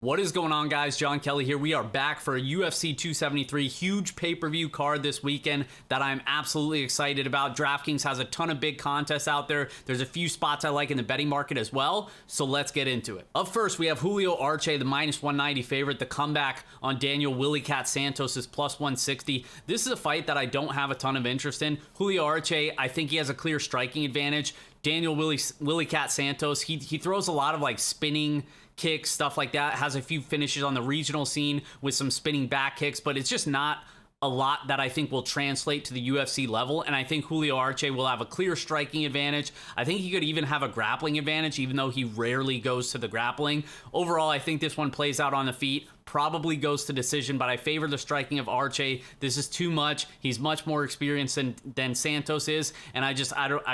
What is going on, guys? Jon Kelly here. We are back for a UFC 273 huge pay-per-view card this weekend that I'm absolutely excited about. Draftkings has a ton of big contests out there. There's a few spots I like in the betting market as well, so let's get into it. Up first, we have Julio Arce, the minus 190 favorite. The comeback on Daniel Willie Cat Santos is plus 160. This is a fight that I don't have a ton of interest in. Julio Arce, I think he has a clear striking advantage. Daniel Willie Cat Santos, he throws a lot of like spinning kicks, stuff like that, has a few finishes on the regional scene with some spinning back kicks, but it's just not a lot that I think will translate to the UFC level. And I think Julio Arce will have a clear striking advantage. I think he could even have a grappling advantage, even though he rarely goes to the grappling. Overall, I think this one plays out on the feet, probably goes to decision, but I favor the striking of Arce. This is too much. He's much more experienced than Santos is, and I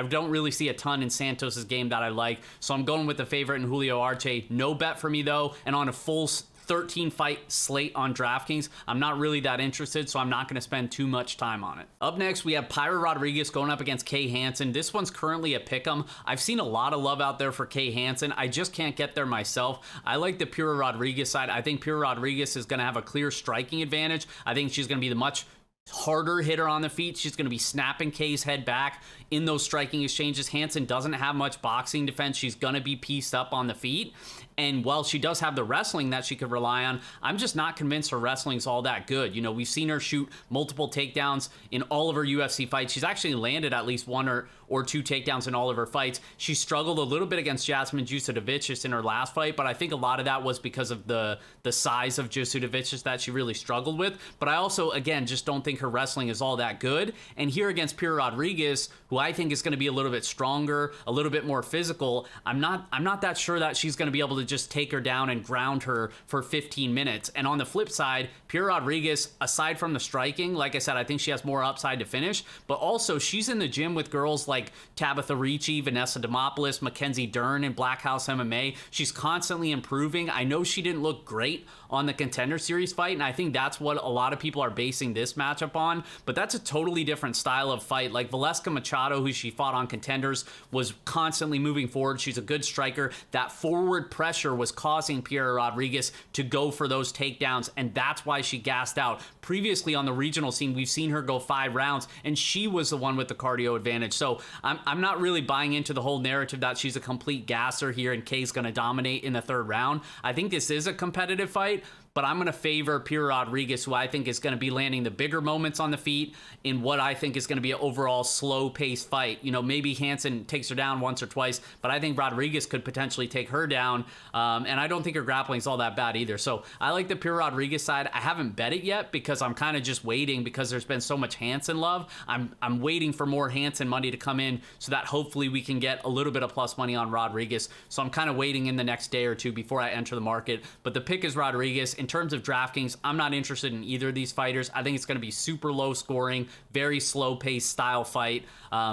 don't really see a ton in Santos's game that I like. So I'm going with the favorite in Julio Arce. No bet for me though, and on a full 13 fight slate on Draftkings, I'm not really that interested, so I'm not going to spend too much time on it. Up next, we have Piera Rodriguez going up against Kay Hansen. This one's currently a pick'em. I've seen a lot of love out there for Kay Hansen. I just can't get there myself. I like the Piera Rodriguez side. I think Piera Rodriguez is going to have a clear striking advantage. I think she's going to be the much harder hitter on the feet. She's going to be snapping Kay's head back in those striking exchanges. Hansen doesn't have much boxing defense. She's going to be pieced up on the feet. And while she does have the wrestling that she could rely on, I'm just not convinced her wrestling's all that good. You know, we've seen her shoot multiple takedowns in all of her UFC fights. She's actually landed at least one or two takedowns in all of her fights. She struggled a little bit against Jasmine Jusudavicius in her last fight, but I think a lot of that was because of the size of Jusudavicius that she really struggled with. But I also, again, just don't think her wrestling is all that good. And here against Piera Rodriguez, who I think is going to be a little bit stronger, a little bit more physical, I'm not that sure that she's going to be able to just take her down and ground her for 15 minutes. And on the flip side, Piera Rodriguez, aside from the striking, like I said, I think she has more upside to finish, but also she's in the gym with girls like Tabitha Ricci, Vanessa Demopoulos, Mackenzie Dern in Black House MMA. She's constantly improving. I know she didn't look great on the Contender Series fight, and I think that's what a lot of people are basing this matchup on, but that's a totally different style of fight. Like Valeska Machado, who she fought on Contenders, was constantly moving forward. She's a good striker. That forward pressure was causing Piera Rodriguez to go for those takedowns, and that's why she gassed out. Previously on the regional scene, we've seen her go 5 rounds, and she was the one with the cardio advantage. So I'm not really buying into the whole narrative that she's a complete gasser here and Kay's going to dominate in the 3rd round. I think this is a competitive fight, but I'm going to favor Piera Rodriguez, who I think is going to be landing the bigger moments on the feet in what I think is going to be an overall slow-paced fight. You know, maybe Hansen takes her down once or twice, but I think Rodriguez could potentially take her down, and I don't think her grappling is all that bad either. So I like the Piera Rodriguez side. I haven't bet it yet because I'm kind of just waiting because there's been so much Hansen love. I'm waiting for more Hansen money to come in so that hopefully we can get a little bit of plus money on Rodriguez. So I'm kind of waiting in the next day or two before I enter the market, but the pick is Rodriguez. In terms of DraftKings, I'm not interested in either of these fighters. I think it's going to be super low scoring, very slow paced style fight.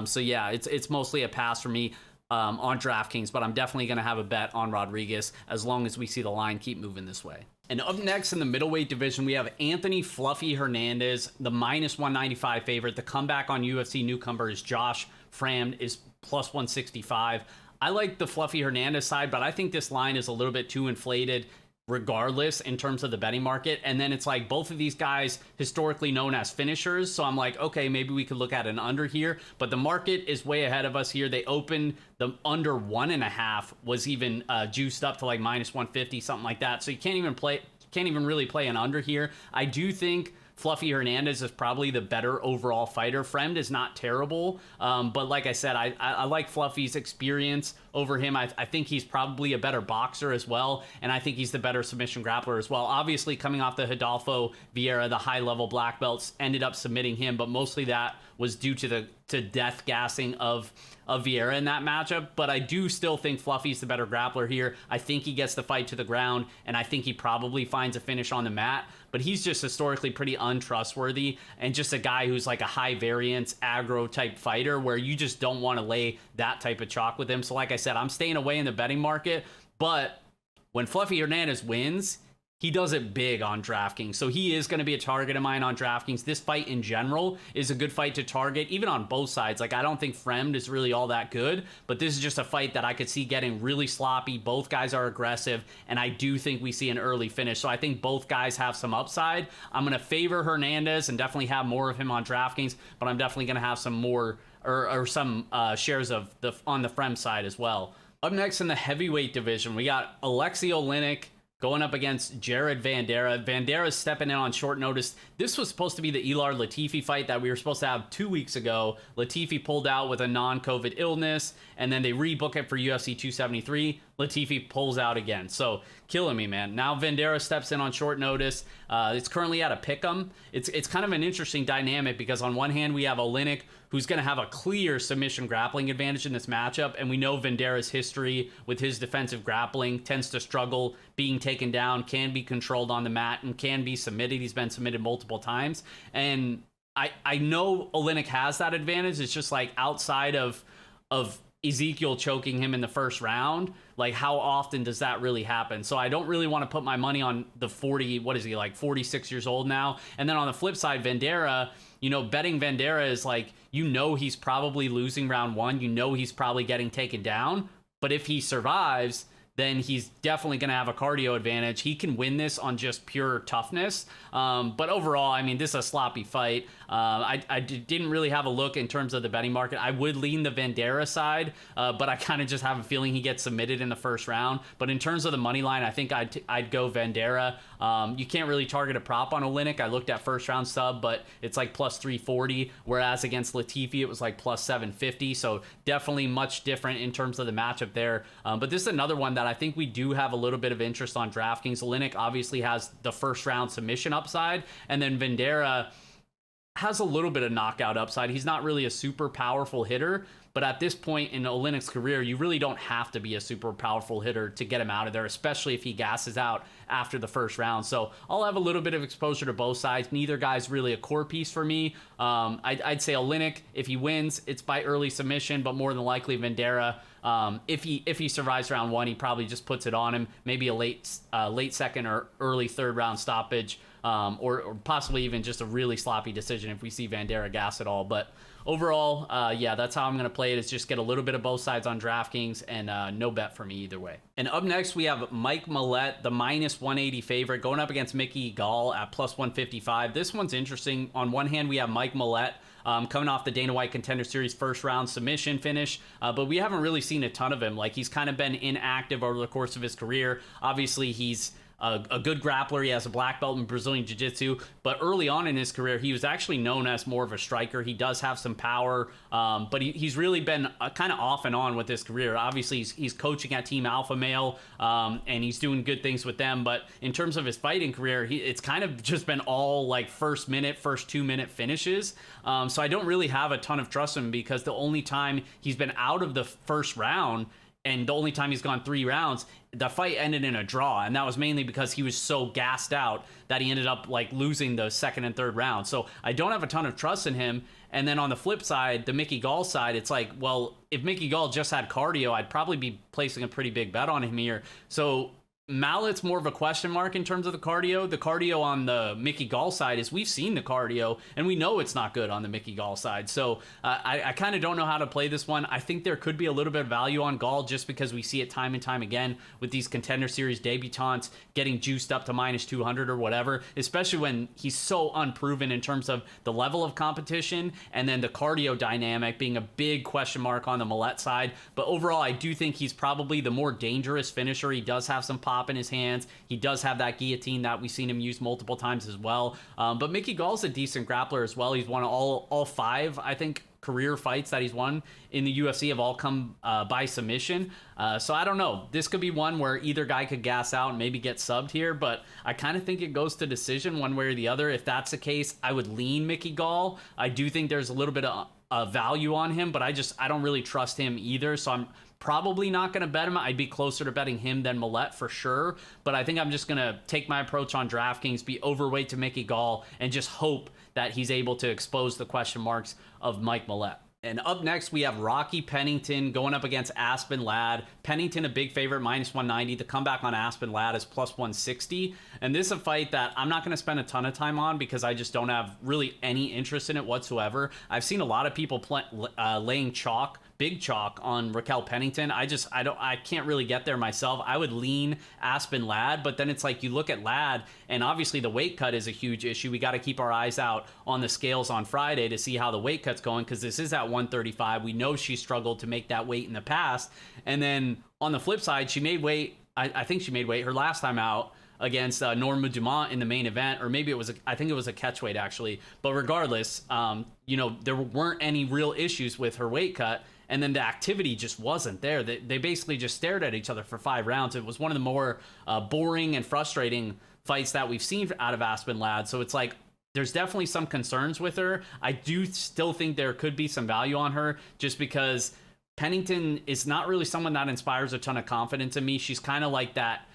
So yeah, it's mostly a pass for me on DraftKings, but I'm definitely going to have a bet on Rodriguez as long as we see the line keep moving this way. And up next in the middleweight division, we have Anthony Fluffy Hernandez, the minus 195 favorite. The comeback on UFC newcomer is Josh Fremd, is plus 165. I like the Fluffy Hernandez side, but I think this line is a little bit too inflated regardless in terms of the betting market. And then it's like both of these guys historically known as finishers, so I'm like, okay, maybe we could look at an under here, but the market is way ahead of us here. They opened the under 1.5 was even juiced up to like minus 150, something like that, so you can't even really play an under here. I do think Fluffy Hernandez is probably the better overall fighter. Fremd is not terrible, but like I said, I like Fluffy's experience over him. I think he's probably a better boxer as well, and I think he's the better submission grappler as well. Obviously, coming off the Rodolfo Vieira, the high-level black belts ended up submitting him, but mostly that was due to death gassing of Vieira in that matchup. But I do still think Fluffy's the better grappler here. I think he gets the fight to the ground, and I think he probably finds a finish on the mat, but he's just historically pretty untrustworthy and just a guy who's like a high variance aggro type fighter where you just don't want to lay that type of chalk with him. So like I said, I'm staying away in the betting market, but when Fluffy Hernandez wins, he does it big on DraftKings. So he is going to be a target of mine on DraftKings. This fight in general is a good fight to target, even on both sides. Like, I don't think Fremd is really all that good, but this is just a fight that I could see getting really sloppy. Both guys are aggressive, and I do think we see an early finish. So I think both guys have some upside. I'm going to favor Hernandez and definitely have more of him on DraftKings, but I'm definitely going to have some more or some shares of on the Fremd side as well. Up next in the heavyweight division, we got Alexey Oleinik going up against Vanderaa. Vanderaa is stepping in on short notice. This was supposed to be the Ilar Latifi fight that we were supposed to have 2 weeks ago. Latifi pulled out with a non-COVID illness, and then they rebook it for UFC 273. Latifi pulls out again. So killing me, man. Now Vanderaa steps in on short notice. It's currently at a pick'em. It's kind of an interesting dynamic because on one hand we have Oleinik, who's going to have a clear submission grappling advantage in this matchup, and we know Vandeera's history with his defensive grappling tends to struggle being taken down, can be controlled on the mat, and can be submitted. He's been submitted multiple times, and I know Oleinik has that advantage. It's just like outside of Ezekiel choking him in the first round, like how often does that really happen? So I don't really want to put my money on the 46 years old now. And then on the flip side, Vanderaa, betting Vanderaa is like, he's probably losing round one. He's probably getting taken down. But if he survives, then he's definitely going to have a cardio advantage. He can win this on just pure toughness. But overall, I mean, this is a sloppy fight. I didn't really have a look in terms of the betting market. I would lean the Vanderaa side, but I kind of just have a feeling he gets submitted in the first round. But in terms of the money line, I think I'd go Vanderaa. You can't really target a prop on Oleinik. I looked at first round sub, but it's like plus 340, whereas against Latifi, it was like plus 750. So definitely much different in terms of the matchup there. But this is another one that I think we do have a little bit of interest on DraftKings. Oleinik obviously has the first round submission upside, and then Vanderaa has a little bit of knockout upside. He's not really a super powerful hitter, but at this point in Oleinik's career, you really don't have to be a super powerful hitter to get him out of there, especially if he gasses out after the first round. So I'll have a little bit of exposure to both sides. Neither guy's really a core piece for me. I'd say Oleinik, if he wins, it's by early submission, but more than likely Vanderaa, if he survives round one, he probably just puts it on him. Maybe a late second or early third round stoppage, or possibly even just a really sloppy decision if we see Vanderaa gas at all. But overall, yeah, that's how I'm going to play it, is just get a little bit of both sides on DraftKings, and no bet for me either way. And up next, we have Mike Mallott, the minus 180 favorite, going up against Mickey Gall at plus 155. This one's interesting. On one hand, we have Mike Mallott coming off the Dana White Contender Series first round submission finish, but we haven't really seen a ton of him. Like, he's kind of been inactive over the course of his career. Obviously, he's a good grappler. He has a black belt in Brazilian Jiu-Jitsu, but early on in his career, he was actually known as more of a striker. He does have some power, but he's really been kind of off and on with his career. Obviously, he's coaching at Team Alpha Male, and he's doing good things with them, but in terms of his fighting career, it's kind of just been all like first 2-minute finishes. So I don't really have a ton of trust in him, because the only time he's been out of the first round and the only time he's gone 3 rounds, the fight ended in a draw, and that was mainly because he was so gassed out that he ended up like losing the second and third round. So I don't have a ton of trust in him. And then on the flip side, the Mickey Gall side, it's like, well, if Mickey Gall just had cardio, I'd probably be placing a pretty big bet on him here. So Mallott's more of a question mark in terms of the cardio. The cardio on the Mickey Gall side is, we've seen the cardio, and we know it's not good on the Mickey Gall side. So I kind of don't know how to play this one. I think there could be a little bit of value on Gall, just because we see it time and time again with these Contender Series debutants getting juiced up to minus 200 or whatever, especially when he's so unproven in terms of the level of competition, and then the cardio dynamic being a big question mark on the Mallott side. But overall, I do think he's probably the more dangerous finisher. He does have some pop in his hands. He does have that guillotine that we've seen him use multiple times as well. But Mickey Gall's a decent grappler as well. He's won all 5, I think, career fights that he's won in the UFC have all come by submission. So I don't know. This could be one where either guy could gas out and maybe get subbed here, but I kind of think it goes to decision one way or the other. If that's the case, I would lean Mickey Gall. I do think there's a little bit of value on him, but I don't really trust him either. So I'm probably not going to bet him. I'd be closer to betting him than Mallott for sure. But I think I'm just going to take my approach on DraftKings, be overweight to Mickey Gall, and just hope that he's able to expose the question marks of Mike Mallott. And up next, we have Rocky Pennington going up against Aspen Ladd. Pennington, a big favorite, minus 190. The comeback on Aspen Ladd is plus 160. And this is a fight that I'm not going to spend a ton of time on because I just don't have really any interest in it whatsoever. I've seen a lot of people laying chalk, big chalk on Raquel Pennington. I can't really get there myself. I would lean Aspen Ladd, but then it's like you look at Ladd, and obviously the weight cut is a huge issue. We got to keep our eyes out on the scales on Friday to see how the weight cut's going, because this is at 135. We know she struggled to make that weight in the past. And then on the flip side, she made weight. I think she made weight her last time out against Norma Dumont in the main event, or maybe I think it was a catchweight actually. But regardless, there weren't any real issues with her weight cut. And then the activity just wasn't there. They basically just stared at each other for 5 rounds. It was one of the more boring and frustrating fights that we've seen out of Aspen Ladd. So it's like, there's definitely some concerns with her. I do still think there could be some value on her, just because Pennington is not really someone that inspires a ton of confidence in me. She's kind of like that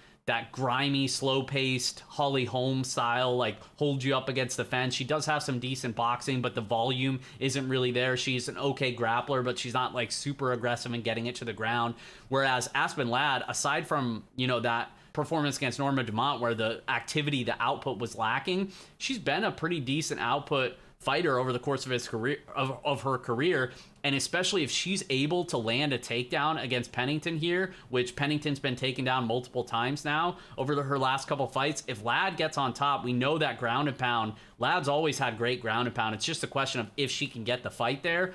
grimy, slow-paced Holly Holm style, like hold you up against the fence. She does have some decent boxing, but the volume isn't really there. She's an okay grappler, but she's not like super aggressive in getting it to the ground. Whereas Aspen Ladd, aside from, that performance against Norma Dumont where the activity, the output was lacking, she's been a pretty decent output fighter over the course of his career, of her career. And especially if she's able to land a takedown against Pennington here, which Pennington's been taken down multiple times now over her last couple fights. If Ladd gets on top, we know that ground and pound. Ladd's always had great ground and pound. It's just a question of if she can get the fight there.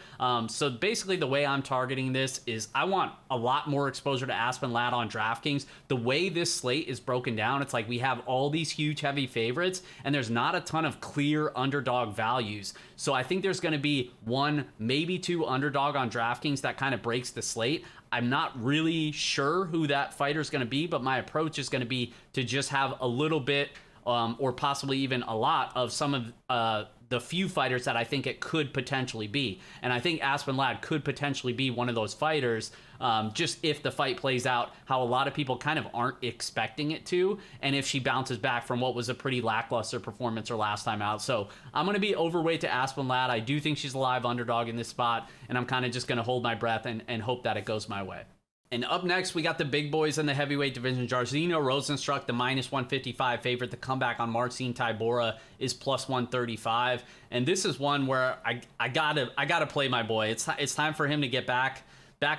So basically the way I'm targeting this is I want a lot more exposure to Aspen Ladd on DraftKings. The way this slate is broken down, it's like we have all these huge heavy favorites and there's not a ton of clear underdog values. So I think there's going to be one, maybe two underdog on DraftKings that kind of breaks the slate. I'm not really sure who that fighter is going to be, but my approach is going to be to just have a little bit or possibly even a lot of some of the few fighters that I think it could potentially be. And I think Aspen Ladd could potentially be one of those fighters, just if the fight plays out how a lot of people kind of aren't expecting it to, and if she bounces back from what was a pretty lackluster performance her last time out. So I'm going to be overweight to Aspen Ladd. I do think she's a live underdog in this spot, and I'm kind of just going to hold my breath and hope that it goes my way. And up next, we got the big boys in the heavyweight division. Jairzinho Rozenstruik, the minus 155 favorite. The comeback on Marcin Tybura is plus 135. And this is one where I gotta play my boy. It's time for him to get back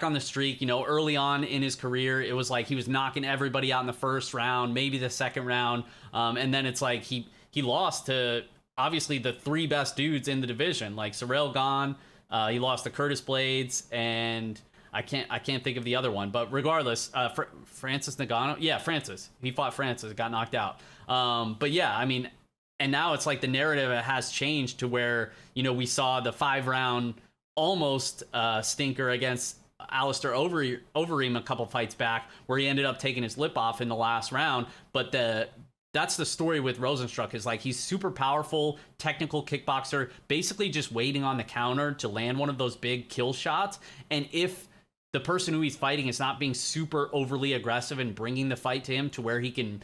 on the streak. Early on in his career, it was like he was knocking everybody out in the first round, maybe the second round. And then it's like he lost to obviously the 3 best dudes in the division, like Ciryl Gane. He lost to Curtis Blades, and I can't think of the other one, but regardless, Francis Ngannou. Yeah, Francis. He fought Francis, got knocked out. But yeah, I mean, and now it's like the narrative has changed to where, we saw the 5-round almost stinker against Alistair Overeem a couple fights back, where he ended up taking his lip off in the last round. But that's the story with Rozenstruik, is like he's super powerful, technical kickboxer, basically just waiting on the counter to land one of those big kill shots. And if the person who he's fighting is not being super overly aggressive and bringing the fight to him to where he can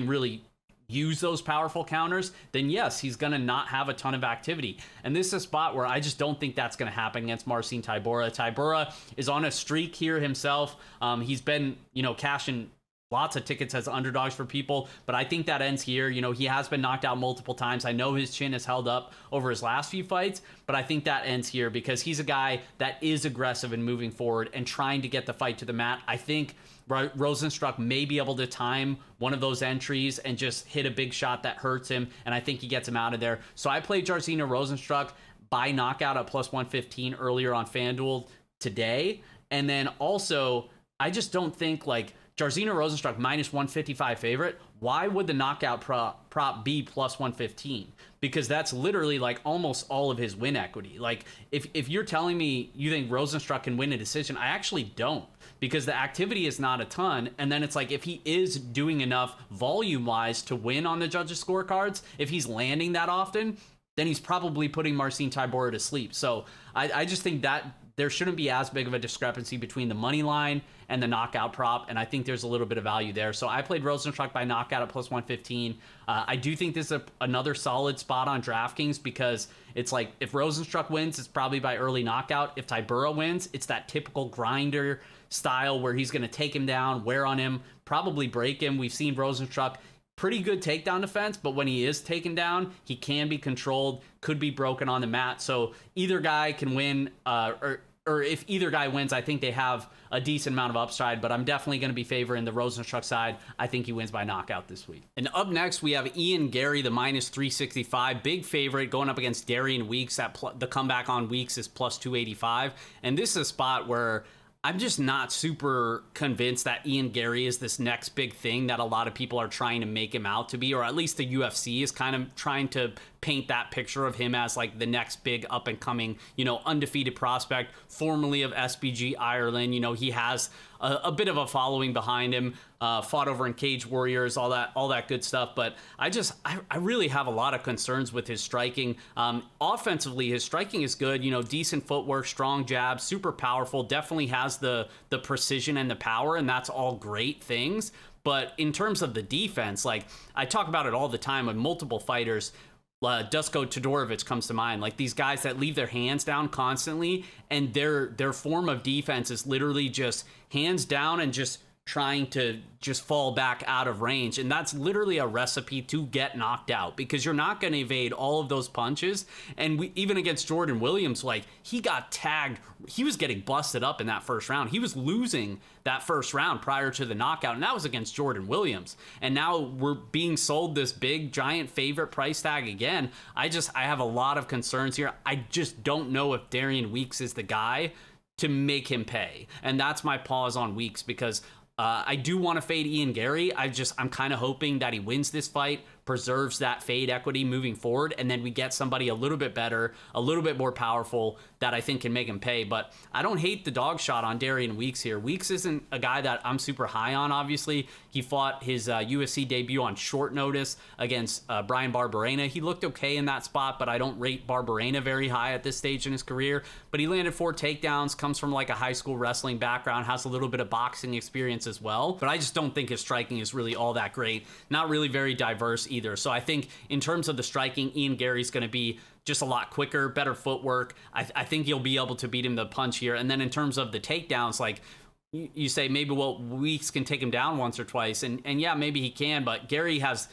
really use those powerful counters, then yes, he's going to not have a ton of activity. And this is a spot where I just don't think that's going to happen against Marcin Tybura. Tybura is on a streak here himself. He's been, cashing lots of tickets as underdogs for people, but I think that ends here. He has been knocked out multiple times. I know his chin has held up over his last few fights, but I think that ends here because he's a guy that is aggressive in moving forward and trying to get the fight to the mat. I think Rozenstruik may be able to time one of those entries and just hit a big shot that hurts him, and I think he gets him out of there. So I played Jairzinho Rozenstruik by knockout at plus 115 earlier on FanDuel today. And then also, I just don't think like Jairzinho Rozenstruik minus 155 favorite. Why would the knockout prop be plus 115? Because that's literally like almost all of his win equity. Like if you're telling me you think Rozenstruik can win a decision, I actually don't, because the activity is not a ton. And then it's like, if he is doing enough volume wise to win on the judges' scorecards, if he's landing that often, then he's probably putting Marcin Tybura to sleep. So I just think that there shouldn't be as big of a discrepancy between the money line and the knockout prop, and I think there's a little bit of value there. So I played Rozenstruik by knockout at plus 115. I do think this is another solid spot on DraftKings because it's like if Rozenstruik wins, it's probably by early knockout. If Tybura wins, it's that typical grinder style where he's going to take him down, wear on him, probably break him. We've seen Rozenstruik pretty good takedown defense, but when he is taken down, he can be controlled, could be broken on the mat. So either guy can win, or if either guy wins, I think they have a decent amount of upside, but I'm definitely going to be favoring the Rozenstruik side. I think he wins by knockout this week. And up next, we have Garry, the minus 365. Big favorite going up against Darian Weeks. The comeback on Weeks is plus 285. And this is a spot where I'm just not super convinced that Garry is this next big thing that a lot of people are trying to make him out to be, or at least the UFC is kind of trying to paint that picture of him as like the next big up and coming, undefeated prospect, formerly of SBG Ireland. He has a bit of a following behind him, fought over in Cage Warriors, all that good stuff. But I really have a lot of concerns with his striking. Offensively, his striking is good, decent footwork, strong jab, super powerful, definitely has the precision and the power, and that's all great things. But in terms of the defense, like I talk about it all the time with multiple fighters, Dusko Todorovic comes to mind, like these guys that leave their hands down constantly, and their form of defense is literally just hands down and just trying to just fall back out of range. And that's literally a recipe to get knocked out because you're not going to evade all of those punches. And even against Jordan Williams, like he got tagged. He was getting busted up in that first round. He was losing that first round prior to the knockout. And that was against Jordan Williams. And now we're being sold this big giant favorite price tag again. I have a lot of concerns here. I just don't know if Darian Weeks is the guy to make him pay. And that's my pause on Weeks because I do want to fade Garry. I'm kind of hoping that he wins this fight, preserves that fade equity moving forward, and then we get somebody a little bit better, a little bit more powerful that I think can make him pay. But I don't hate the dog shot on Darian Weeks here. Weeks isn't a guy that I'm super high on, obviously. He fought his UFC debut on short notice against Brian Barberena. He looked okay in that spot, but I don't rate Barberena very high at this stage in his career. But he landed 4 takedowns, comes from like a high school wrestling background, has a little bit of boxing experience as well. But I just don't think his striking is really all that great. Not really very diverse either. So I think in terms of the striking, Garry's going to be just a lot quicker, better footwork. I think you'll be able to beat him the punch here. And then in terms of the takedowns, like you say, maybe Weeks can take him down once or twice. And yeah, maybe he can, but Garry has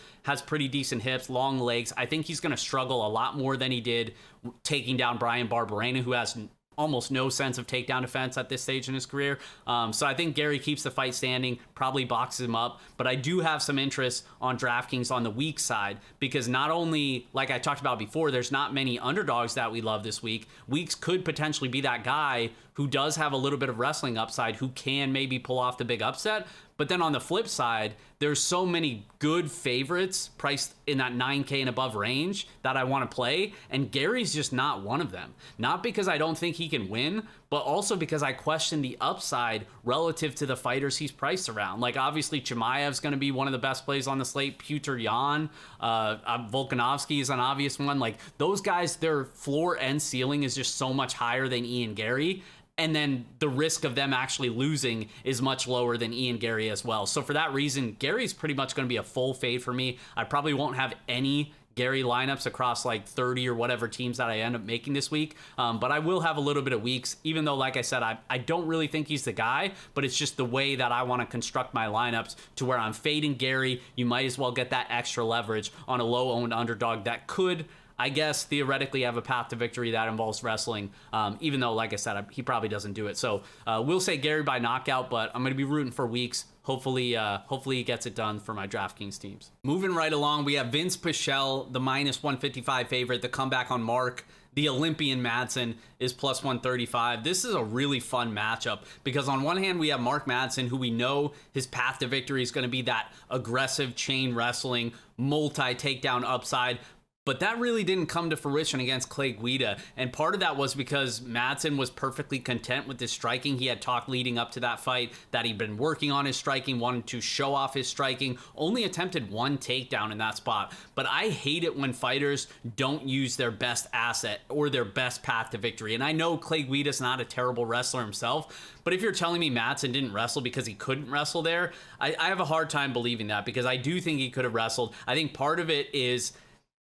pretty decent hips, long legs. I think he's going to struggle a lot more than he did taking down Brian Barberena, who has almost no sense of takedown defense at this stage in his career. So I think Garry keeps the fight standing, probably boxes him up, but I do have some interest on DraftKings on the weak side because not only, like I talked about before, there's not many underdogs that we love this week. Weeks could potentially be that guy who does have a little bit of wrestling upside, who can maybe pull off the big upset. But then on the flip side, there's so many good favorites priced in that 9K and above range that I want to play, and Garry's just not one of them. Not because I don't think he can win, but also because I question the upside relative to the fighters he's priced around. Like obviously Chimaev's going to be one of the best plays on the slate. Petr Yan, Volkanovski is an obvious one. Like those guys, their floor and ceiling is just so much higher than Garry. And then the risk of them actually losing is much lower than Garry as well. So for that reason, Garry's pretty much going to be a full fade for me. I probably won't have any Garry lineups across like 30 or whatever teams that I end up making this week. But I will have a little bit of Weeks, even though, like I said, I don't really think he's the guy, but it's just the way that I want to construct my lineups to where I'm fading Garry. You might as well get that extra leverage on a low-owned underdog that could, I guess, theoretically have a path to victory that involves wrestling, even though, like I said, he probably doesn't do it. So we'll say Garry by knockout, but I'm going to be rooting for Weeks. Hopefully he gets it done for my DraftKings teams. Moving right along, we have Vinc Pichel, the minus 155 favorite. The comeback on Marc, the Olympian Madsen, is plus 135. This is a really fun matchup because on one hand, we have Marc Madsen, who we know his path to victory is going to be that aggressive chain wrestling, multi-takedown upside. But that really didn't come to fruition against Clay Guida. And part of that was because Madsen was perfectly content with his striking. He had talked leading up to that fight that he'd been working on his striking, wanted to show off his striking, only attempted one takedown in that spot. But I hate it when fighters don't use their best asset or their best path to victory. And I know Clay Guida's not a terrible wrestler himself, but if you're telling me Madsen didn't wrestle because he couldn't wrestle there, I have a hard time believing that, because I do think he could have wrestled. I think part of it is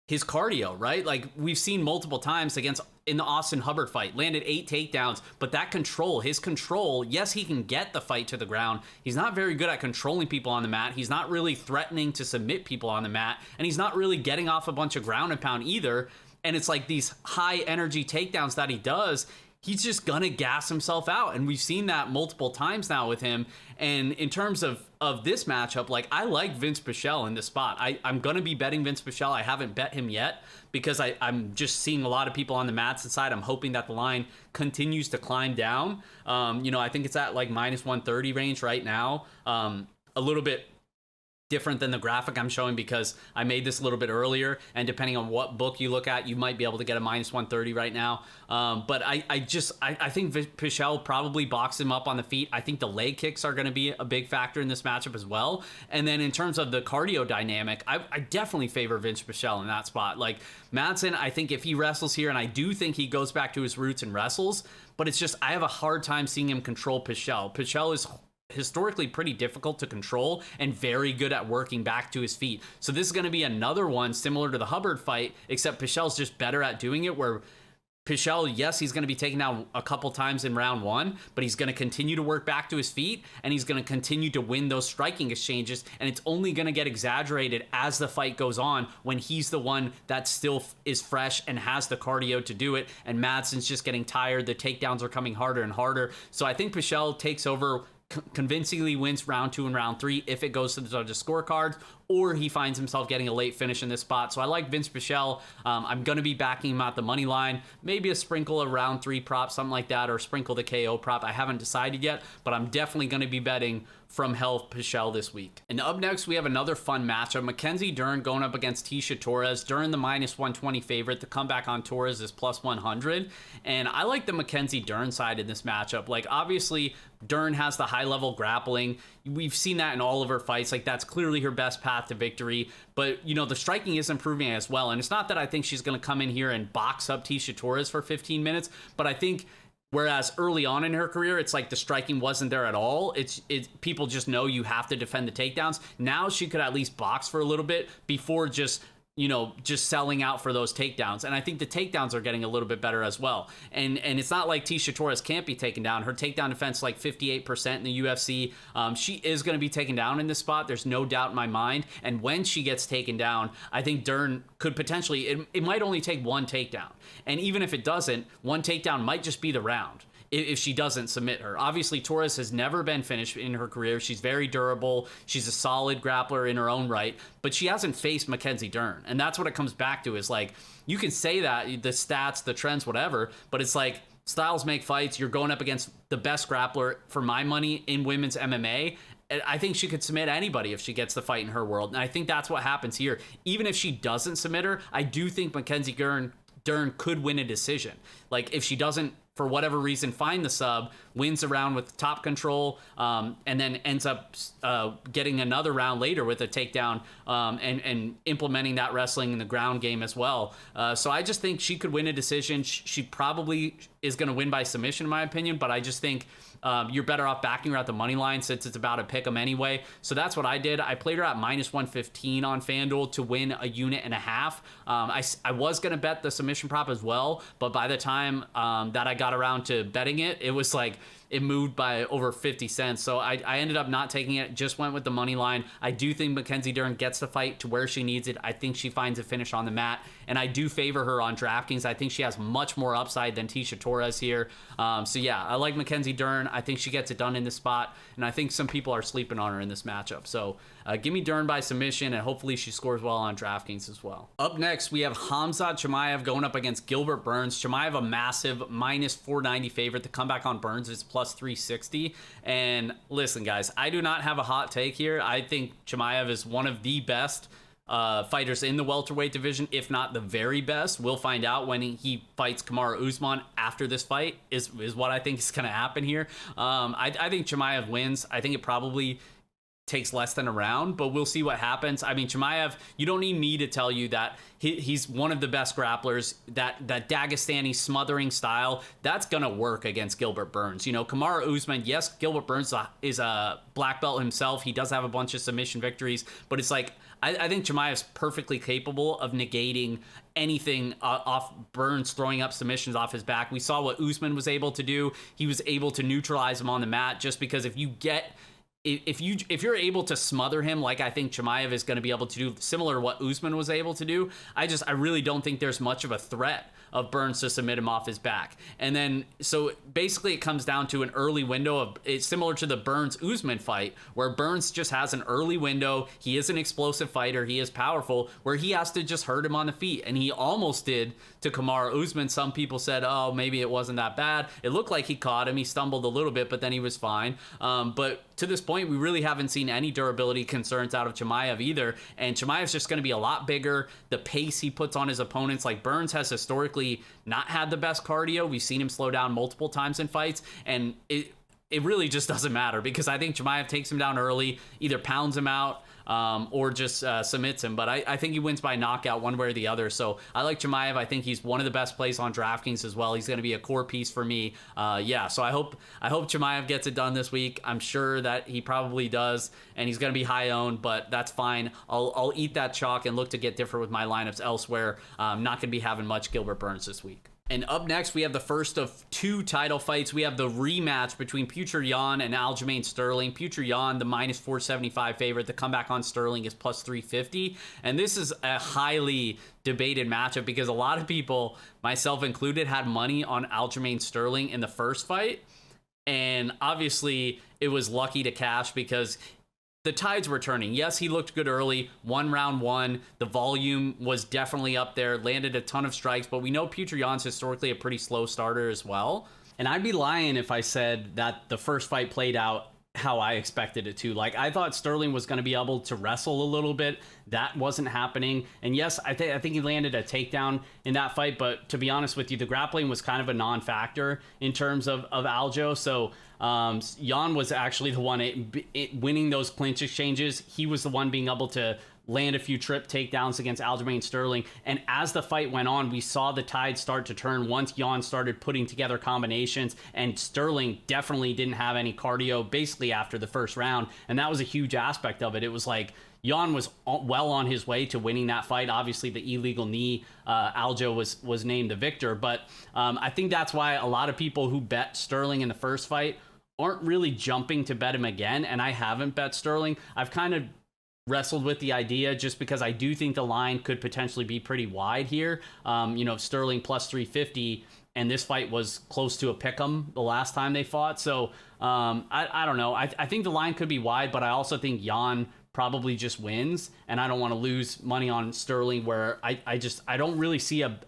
his cardio, right? Like we've seen multiple times in the Austin Hubbard fight, landed 8 takedowns, but that his control, yes, he can get the fight to the ground. He's not very good at controlling people on the mat. He's not really threatening to submit people on the mat, and he's not really getting off a bunch of ground and pound either. And it's like these high energy takedowns that he does, he's just gonna gas himself out, and we've seen that multiple times now with him. And in terms of this matchup, like I like Vinc Pichel in this spot. I'm gonna be betting Vinc Pichel. I haven't bet him yet because I'm just seeing a lot of people on the Madsen side. I'm hoping that the line continues to climb down. I think it's at like minus 130 range right now. A little bbit different than the graphic I'm showing because I made this a little bit earlier, and depending on what book you look at, you might be able to get a minus 130 right now. But I think Pichel probably boxed him up on the feet. I think the leg kicks are going to be a big factor in this matchup as well. And then in terms of the cardio dynamic, I definitely favor Vinc Pichel in that spot. Like Madsen, I think if he wrestles here, and I do think he goes back to his roots and wrestles, but it's just I have a hard time seeing him control Pichel. Pichel is historically pretty difficult to control and very good at working back to his feet. So this is going to be another one similar to the Hubbard fight, except Pichel's just better at doing it, where Pichel, yes, he's going to be taken down a couple times in round one, but he's going to continue to work back to his feet, and he's going to continue to win those striking exchanges, and it's only going to get exaggerated as the fight goes on when he's the one that still is fresh and has the cardio to do it, and Madsen's just getting tired. The takedowns are coming harder and harder. So I think Pichel takes over, convincingly wins round 2 and round 3 if it goes to the judges' scorecards, or he finds himself getting a late finish in this spot. So I like Vinc Pichel. I'm going to be backing him at the money line, maybe a sprinkle of round 3 prop, something like that, or sprinkle the KO prop. I haven't decided yet, but I'm definitely going to be betting from Health Pichel this week. And up next, we have another fun matchup. Mackenzie Dern going up against Tecia Torres. Dern, the minus 120 favorite. The comeback on Torres is plus 100. And I like the Mackenzie Dern side in this matchup. Like, obviously, Dern has the high-level grappling. We've seen that in all of her fights. Like, that's clearly her best path to victory. But, the striking is improving as well. And it's not that I think she's going to come in here and box up Tecia Torres for 15 minutes, but I think whereas early on in her career, it's like the striking wasn't there at all. It's people just know you have to defend the takedowns. Now she could at least box for a little bit before just selling out for those takedowns. And I think the takedowns are getting a little bit better as well. And it's not like Tecia Torres can't be taken down. Her takedown defense is like 58% in the UFC. She is going to be taken down in this spot. There's no doubt in my mind. And when she gets taken down, I think Dern could potentially, it might only take one takedown. And even if it doesn't, one takedown might just be the round if she doesn't submit her. Obviously, Torres has never been finished in her career. She's very durable. She's a solid grappler in her own right, but she hasn't faced Mackenzie Dern. And that's what it comes back to, is like, you can say that, the stats, the trends, whatever, but it's like, styles make fights. You're going up against the best grappler, for my money, in women's MMA. I think she could submit anybody if she gets the fight in her world. And I think that's what happens here. Even if she doesn't submit her, I do think Mackenzie Dern could win a decision. Like, if she doesn't, for whatever reason, find the sub, wins a round with top control, and then ends up getting another round later with a takedown, and implementing that wrestling in the ground game as well. So I just think she could win a decision. She probably is going to win by submission, in my opinion, but I just think you're better off backing her at the money line since it's about a pick 'em anyway. So that's what I did. I played her at minus 115 on FanDuel to win a unit and a half. I was going to bet the submission prop as well, but by the time that I got around to betting it, it was like, it moved by over 50 cents. So I ended up not taking it, just went with the money line. I do think Mackenzie Dern gets the fight to where she needs it. I think she finds a finish on the mat, and I do favor her on DraftKings. I think she has much more upside than Tecia Torres here. So yeah, I like Mackenzie Dern. I think she gets it done in this spot, and I think some people are sleeping on her in this matchup. So give me Dern by submission, and hopefully she scores well on DraftKings as well. Up next, we have Khamzat Chimaev going up against Gilbert Burns. Chimaev, a massive minus 490 favorite. The comeback on Burns is plus 360. And listen, guys, I do not have a hot take here. I think Chimaev is one of the best fighters in the welterweight division, if not the very best. We'll find out when he fights Kamaru Usman after this fight is what I think is going to happen here. I think Chimaev wins. I think it probably takes less than a round, but we'll see what happens. I mean, Chimaev, you don't need me to tell you that he's one of the best grapplers. That Dagestani smothering style, that's gonna work against Gilbert Burns. You know, Kamaru Usman, yes, Gilbert Burns is a black belt himself. He does have a bunch of submission victories, but it's like I think Chimaev's perfectly capable of negating anything off Burns throwing up submissions off his back. We saw what Usman was able to do. He was able to neutralize him on the mat, just because if you're able to smother him like I think Chimaev is going to be able to do, similar to what Usman was able to do, I really don't think there's much of a threat of Burns to submit him off his back. And then, so basically it comes down to an early window of, it's similar to the Burns-Usman fight, where Burns just has an early window. He is an explosive fighter. He is powerful, where he has to just hurt him on the feet. And he almost did to Kamaru Usman. Some people said, oh, maybe it wasn't that bad. It looked like he caught him. He stumbled a little bit, but then he was fine. But to this point, we really haven't seen any durability concerns out of Chimaev either. And Chimaev's just going to be a lot bigger. The pace he puts on his opponents, like Burns has historically not had the best cardio. We've seen him slow down multiple times in fights, and it really just doesn't matter, because I think Chimaev takes him down early, either pounds him out or just submits him. But I think he wins by knockout one way or the other. So I like Chimaev. I think he's one of the best plays on DraftKings as well. He's going to be a core piece for me. So I hope Chimaev gets it done this week. I'm sure that he probably does, and he's going to be high owned, but that's fine. I'll eat that chalk and look to get different with my lineups elsewhere. I'm not going to be having much Gilbert Burns this week. And up next, we have the first of two title fights. We have the rematch between Pichel Jan and Aljamain Sterling. Pichel Jan, the minus 475 favorite. The comeback on Sterling is plus 350. And this is a highly debated matchup, because a lot of people, myself included, had money on Aljamain Sterling in the first fight. And obviously, it was lucky to cash because the tides were turning. Yes, he looked good early, won round one. The volume was definitely up there, landed a ton of strikes, but we know Pichel Jan's historically a pretty slow starter as well. And I'd be lying if I said that the first fight played out how I expected it to. Like, I thought Sterling was going to be able to wrestle a little bit. That wasn't happening. And yes, I think he landed a takedown in that fight, but to be honest with you, the grappling was kind of a non-factor in terms of Aljo. So Jan was actually the one winning those clinch exchanges. He was the one being able to land a few trip takedowns against Aljamain Sterling. And as the fight went on, we saw the tide start to turn once Jan started putting together combinations, and Sterling definitely didn't have any cardio basically after the first round. And that was a huge aspect of it. It was like Jan was well on his way to winning that fight. Obviously, the illegal knee, Aljo was named the victor. But I think that's why a lot of people who bet Sterling in the first fight aren't really jumping to bet him again. And I haven't bet Sterling. I've kind of wrestled with the idea, just because I do think the line could potentially be pretty wide here. Sterling plus 350, and this fight was close to a pick'em the last time they fought. So I don't know. I think the line could be wide, but I also think Jan probably just wins, and I don't want to lose money on Sterling, where I don't really see a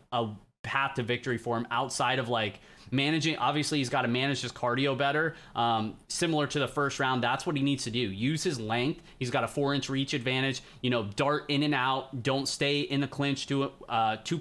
path to victory for him outside of like managing. Obviously, he's got to manage his cardio better. Similar to the first round, that's what he needs to do. Use his length. He's got a 4-inch reach advantage. Dart in and out. Don't stay in the clinch too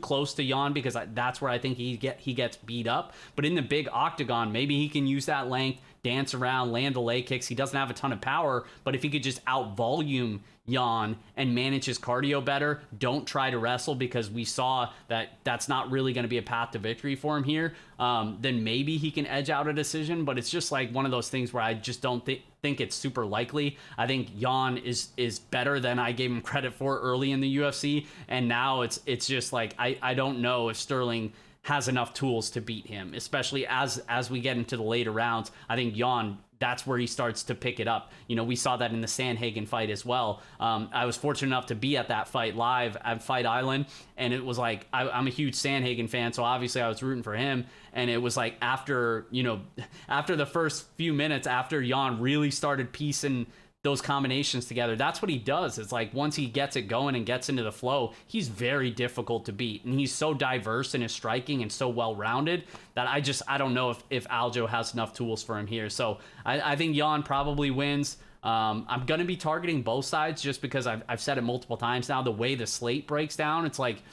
close to Jan, because that's where I think he gets beat up. But in the big octagon, maybe he can use that length, dance around, land the leg kicks. He doesn't have a ton of power, but if he could just out volume Jan and manage his cardio better, don't try to wrestle, because we saw that that's not really going to be a path to victory for him here, then maybe he can edge out a decision. But it's just like one of those things where I just don't think it's super likely. I think Jan is better than I gave him credit for early in the UFC, and now it's just like I don't know if Sterling has enough tools to beat him, especially as we get into the later rounds. I think Jan, that's where he starts to pick it up. We saw that in the Sandhagen fight as well. I was fortunate enough to be at that fight live at Fight Island, and it was like, I'm a huge Sandhagen fan, so obviously I was rooting for him. And it was like after the first few minutes, after Jan really started piecing those combinations together, that's what he does. It's like once he gets it going and gets into the flow, he's very difficult to beat, and he's so diverse in his striking and so well-rounded that I don't know if Aljo has enough tools for him here. So I think Jan probably wins, I'm going to be targeting both sides just because I've said it multiple times now. The way the slate breaks down, it's like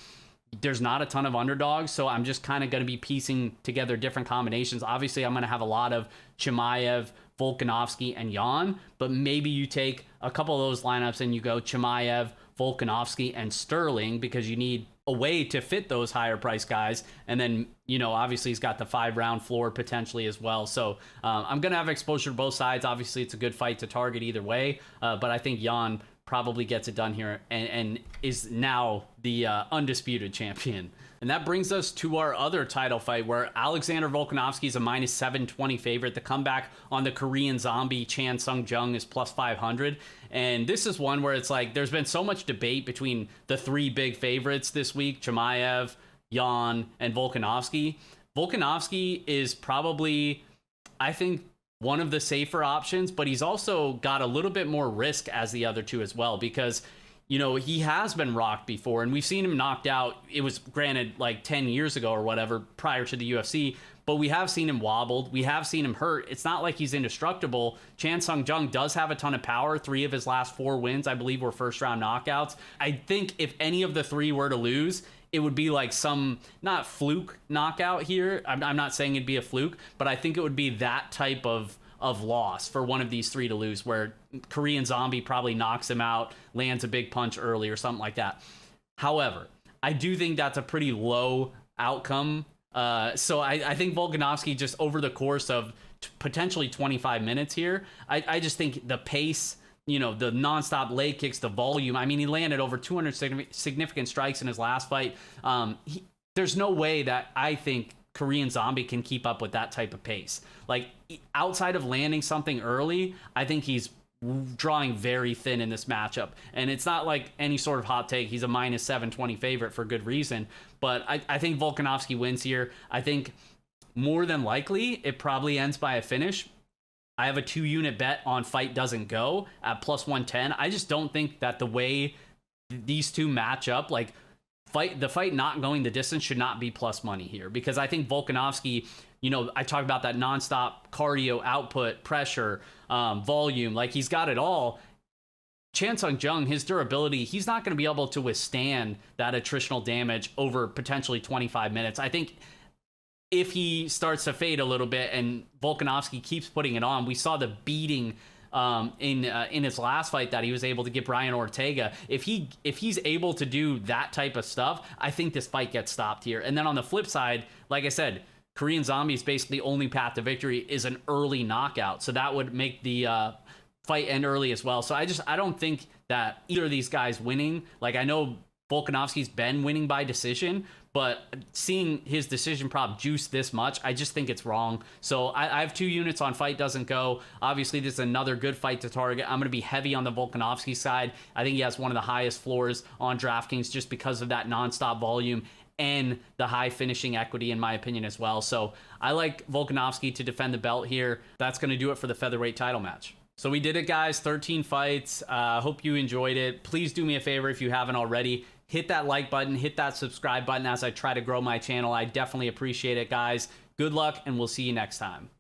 there's not a ton of underdogs, so I'm just kind of going to be piecing together different combinations. Obviously, I'm going to have a lot of Chimaev, Volkanovski, and Jan, but maybe you take a couple of those lineups and you go Chimaev, Volkanovski, and Sterling because you need a way to fit those higher price guys. And then, obviously he's got the 5-round floor potentially as well. So I'm going to have exposure to both sides. Obviously, it's a good fight to target either way, but I think Jan probably gets it done here and is now the undisputed champion. And that brings us to our other title fight where Alexander Volkanovski is a minus 720 favorite. The comeback on the Korean zombie Chan Sung Jung is plus 500. And this is one where it's like there's been so much debate between the three big favorites this week, Chimaev, Jan, and Volkanovski. Volkanovski is probably, I think, one of the safer options, but he's also got a little bit more risk as the other two as well because he has been rocked before, and we've seen him knocked out. It was granted like 10 years ago or whatever prior to the UFC, but we have seen him wobbled. We have seen him hurt. It's not like he's indestructible. Chan Sung Jung does have a ton of power. 3 of his last 4 wins, I believe, were first-round knockouts. I think if any of the 3 were to lose, it would be like some, not fluke knockout here. I'm not saying it'd be a fluke, but I think it would be that type of loss for one of these 3 to lose, where Korean Zombie probably knocks him out, lands a big punch early or something like that. However, I do think that's a pretty low outcome. So I think Volkanovski, just over the course of potentially 25 minutes here, I just think the pace, the nonstop leg kicks, the volume. I mean, he landed over 200 significant strikes in his last fight. There's no way that I think Korean Zombie can keep up with that type of pace. Like, outside of landing something early, I think he's drawing very thin in this matchup. And it's not like any sort of hot take. He's a minus 720 favorite for good reason. But I think Volkanovski wins here. I think more than likely it probably ends by a finish. I have a 2-unit bet on Fight Doesn't Go at plus 110. I just don't think that the way these two match up, like, the fight not going the distance should not be plus money here, because I think Volkanovski, I talk about that nonstop cardio output, pressure, volume, like he's got it all. Chan Sung Jung, his durability, he's not going to be able to withstand that attritional damage over potentially 25 minutes. I think if he starts to fade a little bit and Volkanovski keeps putting it on, we saw the beating in his last fight that he was able to get Brian Ortega. If he's able to do that type of stuff, I think this fight gets stopped here. And then on the flip side, like I said, Korean Zombie's basically only path to victory is an early knockout, so that would make the fight end early as well. So I don't think that either of these guys winning. Like, I know Volkanovski's been winning by decision, but seeing his decision prop juice this much, I just think it's wrong. So I have 2 units on Fight Doesn't Go. Obviously, this is another good fight to target. I'm going to be heavy on the Volkanovski side. I think he has one of the highest floors on DraftKings just because of that nonstop volume and the high finishing equity, in my opinion, as well. So I like Volkanovski to defend the belt here. That's going to do it for the featherweight title match. So we did it, guys. 13 fights. Hope you enjoyed it. Please do me a favor if you haven't already. Hit that like button, hit that subscribe button as I try to grow my channel. I definitely appreciate it, guys. Good luck, and we'll see you next time.